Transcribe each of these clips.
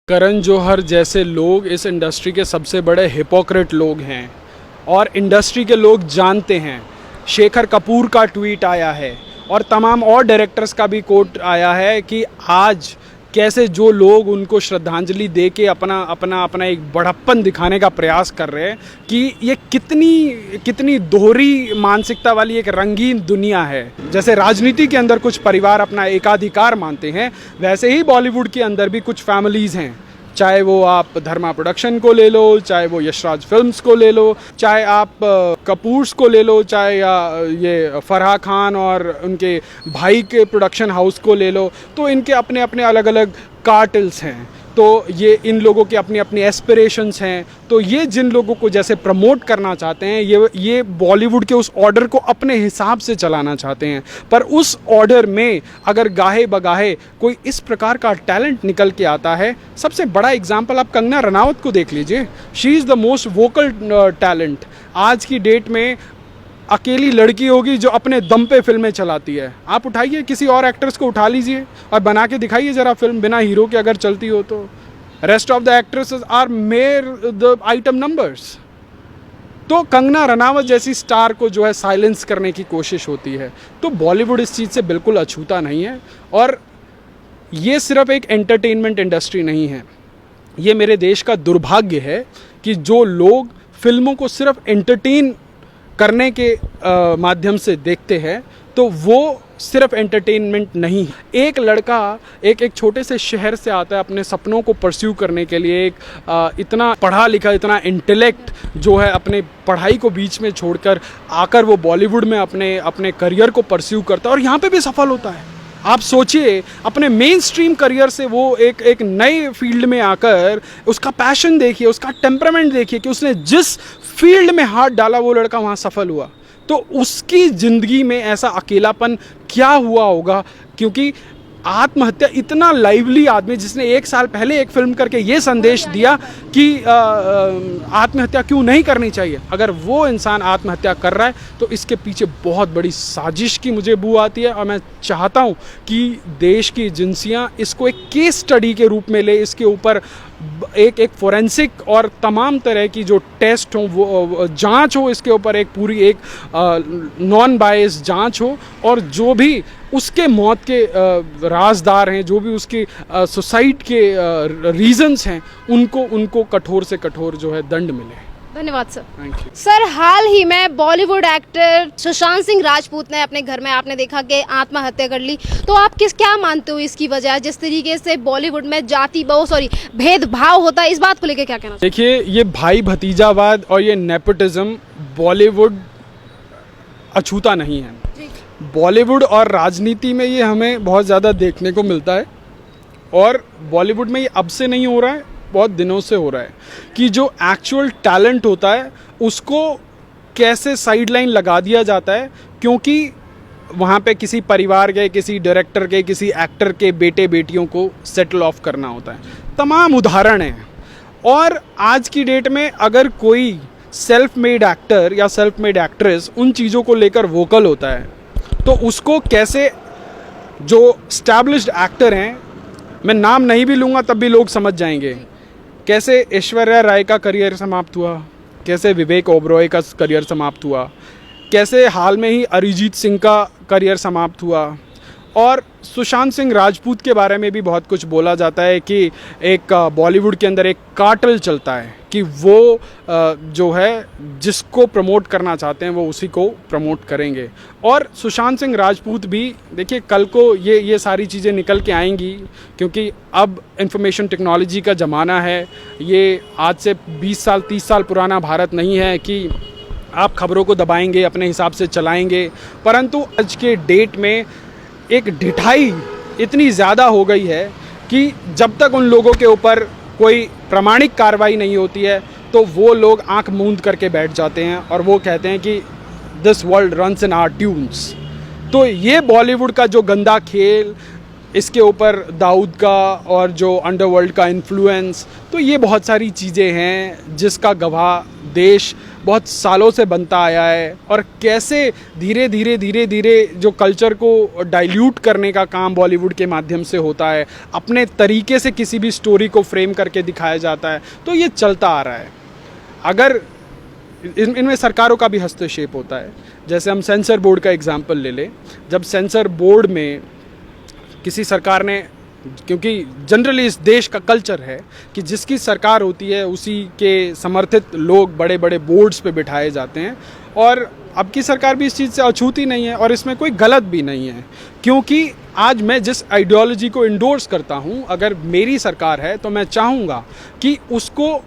करण जौहर जैसे लोग इस इंडस्ट्री के सबसे बड़े हिपोक्रेट लोग हैं और इंडस्ट्री के लोग जानते हैं। शेखर कपूर का ट्वीट आया है और तमाम और डायरेक्टर्स का भी कोट आया है कि आज कैसे जो लोग उनको श्रद्धांजलि दे के अपना एक बड़प्पन दिखाने का प्रयास कर रहे हैं कि ये कितनी दोहरी मानसिकता वाली एक रंगीन दुनिया है। जैसे राजनीति के अंदर कुछ परिवार अपना एकाधिकार मानते हैं, वैसे ही बॉलीवुड के अंदर भी कुछ फैमिलीज़ हैं। चाहे वो आप धर्मा प्रोडक्शन को ले लो, चाहे वो यशराज फिल्म्स को ले लो, चाहे आप कपूर्स को ले लो, चाहे या ये फराह खान और उनके भाई के प्रोडक्शन हाउस को ले लो, तो इनके अपने अपने अलग अलग कार्टेल्स हैं। तो ये इन लोगों के अपनी अपनी एस्पिरेशंस हैं। तो ये जिन लोगों को जैसे प्रमोट करना चाहते हैं, ये बॉलीवुड के उस ऑर्डर को अपने हिसाब से चलाना चाहते हैं। पर उस ऑर्डर में अगर गाहे बगाहे कोई इस प्रकार का टैलेंट निकल के आता है, सबसे बड़ा एग्जाम्पल आप कंगना रनावत को देख लीजिए। She is the most vocal talent. आज की डेट में अकेली लड़की होगी जो अपने दम पे फिल्में चलाती है। आप उठाइए किसी और एक्ट्रेस को उठा लीजिए और बना के दिखाइए ज़रा फिल्म बिना हीरो के अगर चलती हो तो। Rest of the actresses are mere the item numbers. तो कंगना रनावत जैसी स्टार को जो है साइलेंस करने की कोशिश होती है। तो बॉलीवुड इस चीज़ से बिल्कुल अछूता नहीं है। और ये सिर्फ एक एंटरटेनमेंट इंडस्ट्री नहीं है, ये मेरे देश का दुर्भाग्य है कि जो लोग फिल्मों को सिर्फ एंटरटेन करने के माध्यम से देखते हैं, तो वो सिर्फ एंटरटेनमेंट नहीं। एक लड़का एक छोटे से शहर से आता है अपने सपनों को परस्यू करने के लिए। इतना पढ़ा लिखा, इतना इंटेलेक्ट जो है, अपने पढ़ाई को बीच में छोड़कर आकर वो बॉलीवुड में अपने करियर को परस्यू करता है और यहाँ पे भी सफल होता है। आप सोचिए, अपने मेन स्ट्रीम करियर से वो एक नए फील्ड में आकर उसका पैशन देखिए, उसका टेम्परामेंट देखिए कि उसने जिस फील्ड में हाथ डाला वो लड़का वहाँ सफल हुआ। तो उसकी ज़िंदगी में ऐसा अकेलापन क्या हुआ होगा, क्योंकि आत्महत्या, इतना लाइवली आदमी जिसने 1 साल पहले एक फिल्म करके ये संदेश दिया कि आत्महत्या क्यों नहीं करनी चाहिए, अगर वो इंसान आत्महत्या कर रहा है तो इसके पीछे बहुत बड़ी साजिश की मुझे बू आती है। और मैं चाहता हूँ कि देश की एजेंसियाँ इसको एक केस स्टडी के रूप में ले, इसके ऊपर एक फोरेंसिक और तमाम तरह की जो टेस्ट हो, वो जांच हो, इसके ऊपर एक पूरी नॉन बायस जांच हो, और जो भी उसके मौत के राजदार हैं, जो भी उसके सुसाइड के रीजंस हैं, उनको कठोर से कठोर जो है दंड मिले। धन्यवाद सर। थैंक यू सर, हाल ही में बॉलीवुड एक्टर सुशांत सिंह राजपूत ने अपने घर में, आपने देखा कि आत्महत्या कर ली। तो आप क्या मानते हो इसकी वजह, जिस तरीके से बॉलीवुड में भेदभाव होता है, इस बात को लेकर क्या कहना? देखिए, ये भाई भतीजावाद और ये नेपोटिज्म बॉलीवुड अछूता नहीं है। बॉलीवुड और राजनीति में ये हमें बहुत ज़्यादा देखने को मिलता है, और बॉलीवुड में ये अब से नहीं हो रहा है, बहुत दिनों से हो रहा है कि जो एक्चुअल टैलेंट होता है उसको कैसे साइडलाइन लगा दिया जाता है, क्योंकि वहाँ पे किसी परिवार के, किसी डायरेक्टर के, किसी एक्टर के बेटे बेटियों को सेटल ऑफ करना होता है। तमाम उदाहरण हैं। और आज की डेट में अगर कोई सेल्फ मेड एक्टर या सेल्फ मेड एक्ट्रेस उन चीज़ों को लेकर वोकल होता है, तो उसको कैसे जो एस्टैब्लिश्ड एक्टर हैं, मैं नाम नहीं भी लूँगा तब भी लोग समझ जाएंगे, कैसे ऐश्वर्या राय का करियर समाप्त हुआ, कैसे विवेक ओबरॉय का करियर समाप्त हुआ, कैसे हाल में ही अरिजीत सिंह का करियर समाप्त हुआ। और सुशांत सिंह राजपूत के बारे में भी बहुत कुछ बोला जाता है कि एक बॉलीवुड के अंदर एक कार्टेल चलता है कि वो जो है जिसको प्रमोट करना चाहते हैं वो उसी को प्रमोट करेंगे। और सुशांत सिंह राजपूत भी, देखिए, कल को ये सारी चीज़ें निकल के आएंगी, क्योंकि अब इंफॉर्मेशन टेक्नोलॉजी का ज़माना है। ये आज से 20 साल 30 साल पुराना भारत नहीं है कि आप खबरों को दबाएंगे, अपने हिसाब से चलाएंगे। परंतु आज के डेट में एक ढिठाई इतनी ज़्यादा हो गई है कि जब तक उन लोगों के ऊपर कोई प्रामाणिक कार्रवाई नहीं होती है, तो वो लोग आंख मूंद करके बैठ जाते हैं और वो कहते हैं कि this world runs in our tunes. तो ये बॉलीवुड का जो गंदा खेल, इसके ऊपर दाऊद का और जो अंडरवर्ल्ड का इन्फ्लुएंस, तो ये बहुत सारी चीज़ें हैं जिसका गवाह देश बहुत सालों से बनता आया है, और कैसे धीरे धीरे जो कल्चर को डाइल्यूट करने का काम बॉलीवुड के माध्यम से होता है, अपने तरीके से किसी भी स्टोरी को फ्रेम करके दिखाया जाता है, तो ये चलता आ रहा है। अगर इनमें सरकारों का भी हस्तक्षेप होता है, जैसे हम सेंसर बोर्ड का एग्जाम्पल ले लें। जब सेंसर बोर्ड में किसी सरकार ने, क्योंकि जनरली इस देश का कल्चर है कि जिसकी सरकार होती है उसी के समर्थित लोग बड़े बड़े बोर्ड्स पे बिठाए जाते हैं, और अब की सरकार भी इस चीज़ से अछूती नहीं है, और इसमें कोई गलत भी नहीं है, क्योंकि आज मैं जिस आइडियोलॉजी को इंडोर्स करता हूँ, अगर मेरी सरकार है तो मैं चाहूँगा कि उसको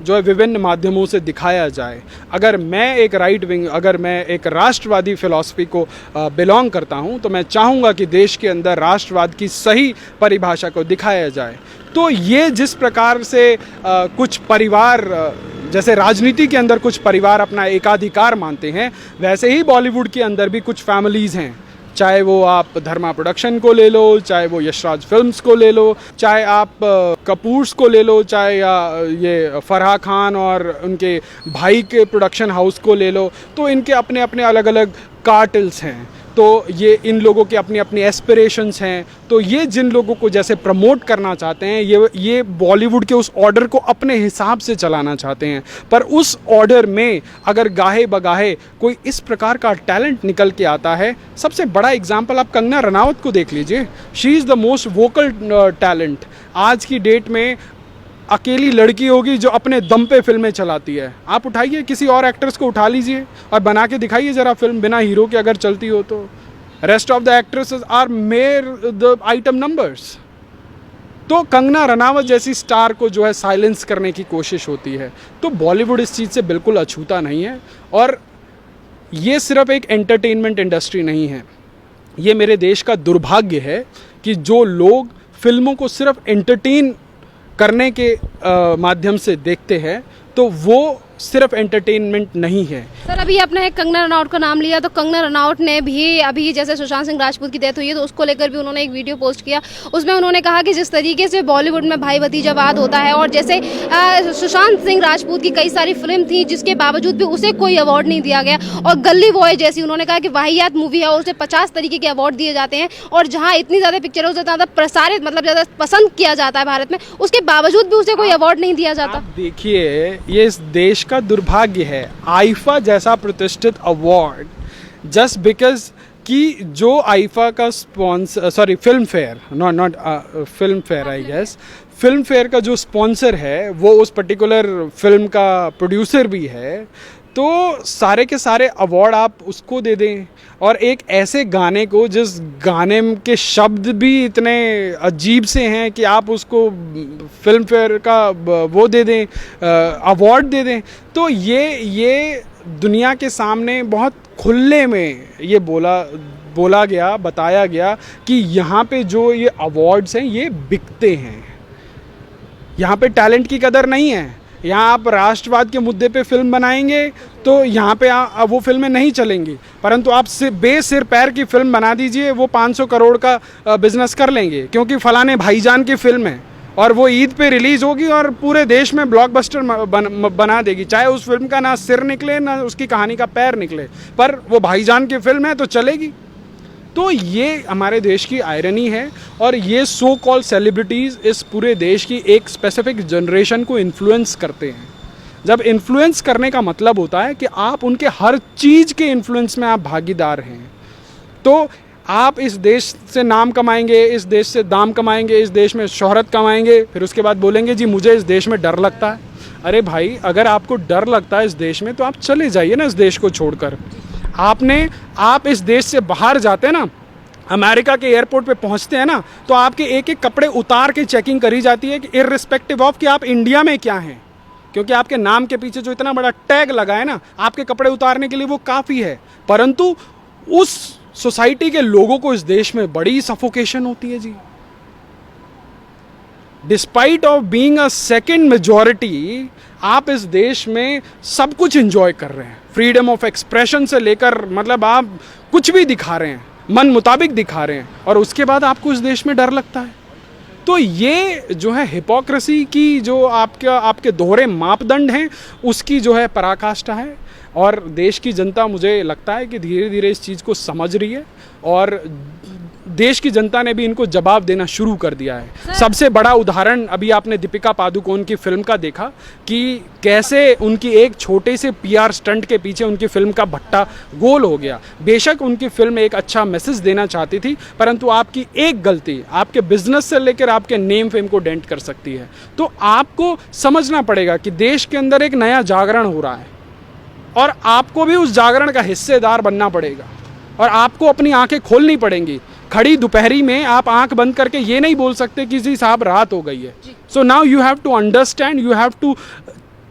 जो है विभिन्न माध्यमों से दिखाया जाए। अगर मैं एक राइट विंग, अगर मैं एक राष्ट्रवादी फिलॉसफी को बिलोंग करता हूं, तो मैं चाहूँगा कि देश के अंदर राष्ट्रवाद की सही परिभाषा को दिखाया जाए। तो ये जिस प्रकार से कुछ परिवार, जैसे राजनीति के अंदर कुछ परिवार अपना एकाधिकार मानते हैं, वैसे ही बॉलीवुड के अंदर भी कुछ फैमिलीज़ हैं, चाहे वो आप धर्मा प्रोडक्शन को ले लो, चाहे वो यशराज फिल्म्स को ले लो, चाहे आप कपूर्स को ले लो, चाहे ये फराह खान और उनके भाई के प्रोडक्शन हाउस को ले लो, तो इनके अपने अपने अलग अलग कार्टेल्स हैं। तो ये इन लोगों के अपनी अपनी एस्पिरेशंस हैं। तो ये जिन लोगों को जैसे प्रमोट करना चाहते हैं, ये बॉलीवुड के उस ऑर्डर को अपने हिसाब से चलाना चाहते हैं, पर उस ऑर्डर में अगर गाहे बगाहे कोई इस प्रकार का टैलेंट निकल के आता है। सबसे बड़ा एग्जाम्पल आप कंगना रनावत को देख लीजिए। She is the most vocal talent. आज की डेट में अकेली लड़की होगी जो अपने दम पे फिल्में चलाती है। आप उठाइए किसी और एक्ट्रेस को उठा लीजिए और बना के दिखाइए ज़रा फिल्म बिना हीरो के, अगर चलती हो तो। Rest of the actresses are mere the item numbers. तो कंगना रनावत जैसी स्टार को जो है साइलेंस करने की कोशिश होती है। तो बॉलीवुड इस चीज़ से बिल्कुल अछूता नहीं है। और ये सिर्फ एक एंटरटेनमेंट इंडस्ट्री नहीं है, ये मेरे देश का दुर्भाग्य है कि जो लोग फिल्मों को सिर्फ एंटरटेन करने के माध्यम से देखते हैं, तो वो सिर्फ एंटरटेनमेंट नहीं है। सर, अभी आपने कंगना रनावत का नाम लिया, तो कंगना रनावत ने भी अभी जैसे सुशांत सिंह राजपूत की डेथ हुई है, तो उसको लेकर भी उन्होंने एक वीडियो पोस्ट किया। उसमें उन्होंने कहा कि जिस तरीके से बॉलीवुड में भाई भतीजावाद होता है, और जैसे सुशांत सिंह राजपूत की कई सारी फिल्म थी जिसके बावजूद भी उसे कोई अवार्ड नहीं दिया गया, और गली बॉय जैसी उन्होंने कहा कि वाहियात मूवी है और उसे 50 तरीके के अवार्ड दिए जाते हैं, और जहाँ इतनी ज़्यादा पिक्चरों से ज़्यादा प्रसारित मतलब ज़्यादा पसंद किया जाता है भारत में, उसके बावजूद भी उसे कोई अवार्ड नहीं दिया जाता। देखिए, ये इस देश का दुर्भाग्य है। आईफा जैसा प्रतिष्ठित अवार्ड जस्ट बिकॉज कि जो आईफा का sponsor, sorry Filmfare, not Filmfare, I guess Filmfare का जो स्पॉन्सर है वो उस पर्टिकुलर फिल्म का प्रोड्यूसर भी है, तो सारे के सारे अवार्ड आप उसको दे दें। और एक ऐसे गाने को जिस गाने के शब्द भी इतने अजीब से हैं कि आप उसको फिल्म फेयर का वो दे दें, अवार्ड दे दें। तो ये दुनिया के सामने बहुत खुले में ये बोला गया, बताया गया कि यहाँ पे जो ये अवार्ड्स हैं ये बिकते हैं, यहाँ पे टैलेंट की कदर नहीं है। यहाँ आप राष्ट्रवाद के मुद्दे पे फिल्म बनाएंगे तो यहाँ पे वो फिल्में नहीं चलेंगी, परंतु आप बेसिर पैर की फिल्म बना दीजिए, वो 500 करोड़ का बिजनेस कर लेंगे, क्योंकि फलाने भाईजान की फिल्म है और वो ईद पे रिलीज़ होगी और पूरे देश में ब्लॉकबस्टर बना देगी। चाहे उस फिल्म का ना सिर निकले ना उसकी कहानी का पैर निकले, पर वो भाईजान की फिल्म है तो चलेगी। तो ये हमारे देश की आयरनी है, और ये सो कॉल सेलिब्रिटीज़ इस पूरे देश की एक स्पेसिफिक जनरेशन को इन्फ्लुएंस करते हैं। जब इन्फ्लुएंस करने का मतलब होता है कि आप उनके हर चीज़ के इन्फ्लुएंस में आप भागीदार हैं, तो आप इस देश से नाम कमाएंगे, इस देश से दाम कमाएंगे, इस देश में शोहरत कमाएंगे, फिर उसके बाद बोलेंगे जी मुझे इस देश में डर लगता है। अरे भाई, अगर आपको डर लगता है इस देश में तो आप चले जाइए ना इस देश को छोड़कर। आप इस देश से बाहर जाते हैं ना, अमेरिका के एयरपोर्ट पे पहुंचते हैं ना, तो आपके एक एक कपड़े उतार के चेकिंग करी जाती है कि इररिस्पेक्टिव ऑफ कि आप इंडिया में क्या हैं, क्योंकि आपके नाम के पीछे जो इतना बड़ा टैग लगा है ना, आपके कपड़े उतारने के लिए वो काफ़ी है। परंतु उस सोसाइटी के लोगों को इस देश में बड़ी सफोकेशन होती है जी। Despite of being a second majority, आप इस देश में सब कुछ एंजॉय कर रहे हैं, फ्रीडम ऑफ एक्सप्रेशन से लेकर, मतलब आप कुछ भी दिखा रहे हैं, मन मुताबिक दिखा रहे हैं, और उसके बाद आपको इस देश में डर लगता है। तो ये जो है हिपोक्रेसी की जो आपके दोहरे मापदंड हैं उसकी जो है पराकाष्ठा है। और देश की जनता मुझे लगता है कि धीरे धीरे इस चीज़ को समझ रही है और देश की जनता ने भी इनको जवाब देना शुरू कर दिया है। सबसे बड़ा उदाहरण अभी आपने दीपिका पादुकोण की फिल्म का देखा कि कैसे उनकी एक छोटे से पीआर स्टंट के पीछे उनकी फिल्म का भट्टा गोल हो गया। बेशक उनकी फिल्म एक अच्छा मैसेज देना चाहती थी, परंतु आपकी एक गलती आपके बिजनेस से लेकर आपके नेम फेम को डेंट कर सकती है। तो आपको समझना पड़ेगा कि देश के अंदर एक नया जागरण हो रहा है और आपको भी उस जागरण का हिस्सेदार बनना पड़ेगा और आपको अपनी आंखें खोलनी पड़ेंगी। खड़ी दोपहरी में आप आंख बंद करके ये नहीं बोल सकते कि जी साहब रात हो गई है। So now you have to understand, you have to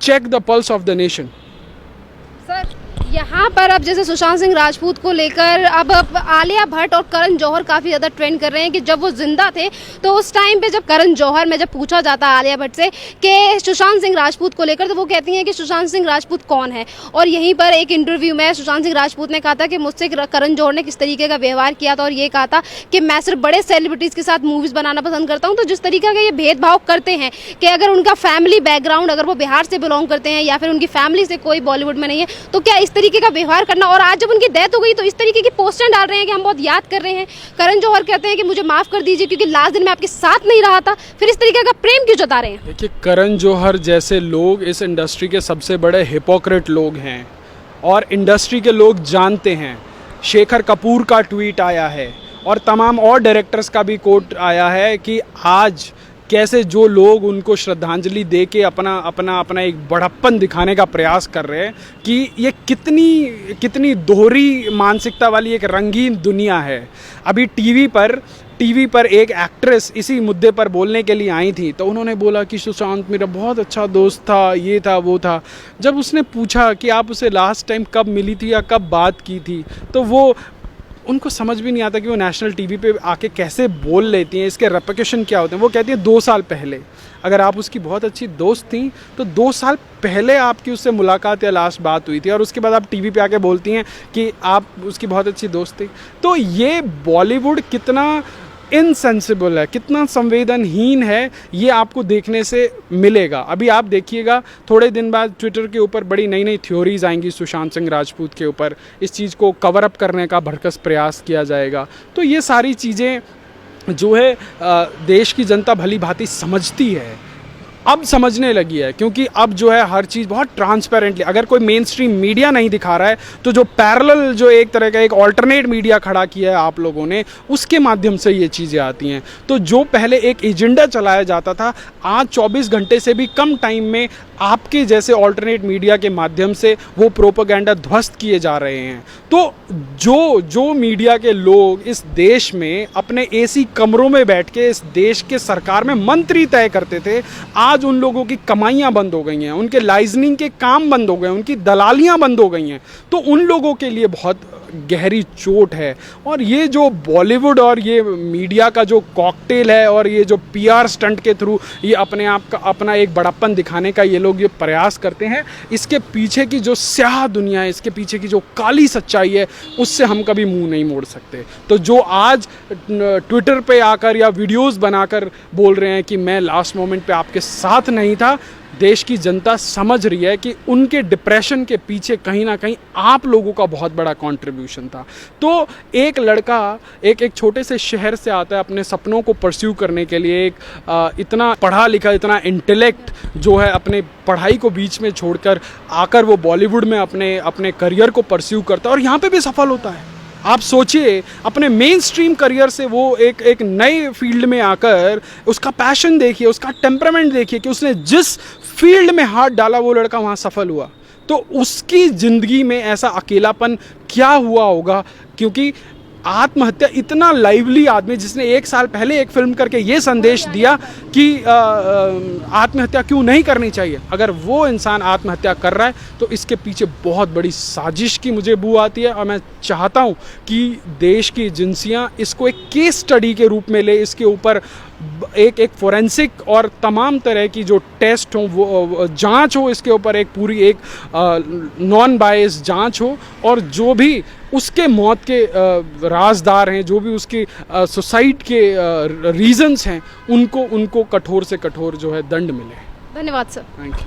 check the pulse of the nation. Sir यहाँ पर अब जैसे सुशांत सिंह राजपूत को लेकर अब आलिया भट्ट और करण जौहर काफ़ी ज़्यादा ट्रेंड कर रहे हैं कि जब वो जिंदा थे तो उस टाइम पे जब करण जौहर में जब पूछा जाता है आलिया भट्ट से कि सुशांत सिंह राजपूत को लेकर, तो वो कहती हैं कि सुशांत सिंह राजपूत कौन है। और यहीं पर एक इंटरव्यू में सुशांत सिंह राजपूत ने कहा था कि मुझसे करण जौहर ने किस तरीके का व्यवहार किया था और ये कहा था कि मैं सिर्फ बड़े सेलिब्रिटीज़ के साथ मूवीज़ बनाना पसंद करता हूँ। तो जिस तरीके का ये भेदभाव करते हैं कि अगर उनका फैमिली बैकग्राउंड, अगर वो बिहार से बिलोंग करते हैं या फिर उनकी फैमिली से कोई बॉलीवुड में नहीं है, तो क्या इस तरीके का व्यवहार करना। और आज जब उनकी डेथ हो गई तो इस तरीके की पोस्टें डाल रहे हैं कि हम बहुत याद कर रहे हैं। करण जौहर कहते हैं कि मुझे माफ कर दीजिए क्योंकि लास्ट दिन में आपके साथ नहीं रहा था। फिर इस तरीके का प्रेम क्यों जता रहे हैं? देखिए, करण जौहर जैसे लोग इस इंडस्ट्री के सबसे बड़े हिपोक्रेट लोग हैं और इंडस्ट्री के लोग जानते हैं। शेखर कपूर का ट्वीट आया है और तमाम और डायरेक्टर्स का भी कोट आया है कि आज कैसे जो लोग उनको श्रद्धांजलि दे के अपना एक बड़प्पन दिखाने का प्रयास कर रहे हैं कि ये कितनी दोहरी मानसिकता वाली एक रंगीन दुनिया है। अभी टीवी पर एक एक्ट्रेस इसी मुद्दे पर बोलने के लिए आई थी तो उन्होंने बोला कि सुशांत मेरा बहुत अच्छा दोस्त था, ये था वो था। जब उसने पूछा कि आप उसे लास्ट टाइम कब मिली थी या कब बात की थी, तो उनको समझ भी नहीं आता कि वो नेशनल टीवी पे आके कैसे बोल लेती हैं, इसके रेपरकशन क्या होते हैं। वो कहती हैं 2 साल पहले। अगर आप उसकी बहुत अच्छी दोस्त थी तो 2 साल पहले आपकी उससे मुलाकात या लास्ट बात हुई थी और उसके बाद आप टीवी पे आके बोलती हैं कि आप उसकी बहुत अच्छी दोस्त थी। तो ये बॉलीवुड कितना इनसेंसिबल है, कितना संवेदनहीन है, ये आपको देखने से मिलेगा। अभी आप देखिएगा थोड़े दिन बाद ट्विटर के ऊपर बड़ी नई नई थ्योरीज आएंगी सुशांत सिंह राजपूत के ऊपर। इस चीज़ को कवर अप करने का भरकस प्रयास किया जाएगा। तो ये सारी चीज़ें जो है देश की जनता भली भांति समझती है, अब समझने लगी है, क्योंकि अब जो है हर चीज़ बहुत ट्रांसपेरेंटली, अगर कोई मेन स्ट्रीम मीडिया नहीं दिखा रहा है तो जो पैरेलल जो एक तरह का एक ऑल्टरनेट मीडिया खड़ा किया है आप लोगों ने, उसके माध्यम से ये चीज़ें आती हैं। तो जो पहले एक एजेंडा चलाया जाता था, आज 24 घंटे से भी कम टाइम में आपके जैसे ऑल्टरनेट मीडिया के माध्यम से वो प्रोपेगेंडा ध्वस्त किए जा रहे हैं। तो जो मीडिया के लोग इस देश में अपने एसी कमरों में बैठ के इस देश के सरकार में मंत्री तय करते थे, आज उन लोगों की कमाइयां बंद हो गई हैं, उनके लाइजनिंग के काम बंद हो गए, उनकी दलालियां बंद हो गई हैं। तो उन लोगों के लिए बहुत गहरी चोट है। और ये जो बॉलीवुड और ये मीडिया का जो कॉकटेल है और ये जो पीआर स्टंट के थ्रू ये अपने आप का अपना एक बड़प्पन दिखाने का ये लोग ये प्रयास करते हैं, इसके पीछे की जो स्याह दुनिया है, इसके पीछे की जो काली सच्चाई है, उससे हम कभी मुंह नहीं मोड़ सकते। तो जो आज ट्विटर पे आकर या वीडियोस बनाकर बोल रहे हैं कि मैं लास्ट मोमेंट पे आपके साथ नहीं था, देश की जनता समझ रही है कि उनके डिप्रेशन के पीछे कहीं ना कहीं आप लोगों का बहुत बड़ा कंट्रीब्यूशन था। तो एक लड़का एक छोटे से शहर से आता है अपने सपनों को परस्यू करने के लिए, एक इतना पढ़ा लिखा, इतना इंटेलेक्ट जो है, अपने पढ़ाई को बीच में छोड़कर आकर वो बॉलीवुड में अपने करियर को परस्यू करता है और यहाँ पे भी सफल होता है। आप सोचिए, अपने मेन स्ट्रीम करियर से वो एक नए फील्ड में आकर उसका पैशन देखिए, उसका टेम्परामेंट देखिए कि उसने जिस फील्ड में हाथ डाला वो लड़का वहाँ सफल हुआ। तो उसकी ज़िंदगी में ऐसा अकेलापन क्या हुआ होगा, क्योंकि आत्महत्या, इतना लाइवली आदमी जिसने 1 साल पहले एक फिल्म करके ये संदेश दिया कि आत्महत्या क्यों नहीं करनी चाहिए, अगर वो इंसान आत्महत्या कर रहा है तो इसके पीछे बहुत बड़ी साजिश की मुझे बू आती है। और मैं चाहता हूँ कि देश की एजेंसियाँ इसको एक केस स्टडी के रूप में ले, इसके ऊपर एक फोरेंसिक और तमाम तरह की जो टेस्ट हो, वो जांच हो, इसके ऊपर एक पूरी एक नॉन बायस जांच हो, और जो भी उसके मौत के राजदार हैं, जो भी उसके सुसाइड के रीजंस हैं, उनको कठोर से कठोर जो है दंड मिले। धन्यवाद सर। Thank you.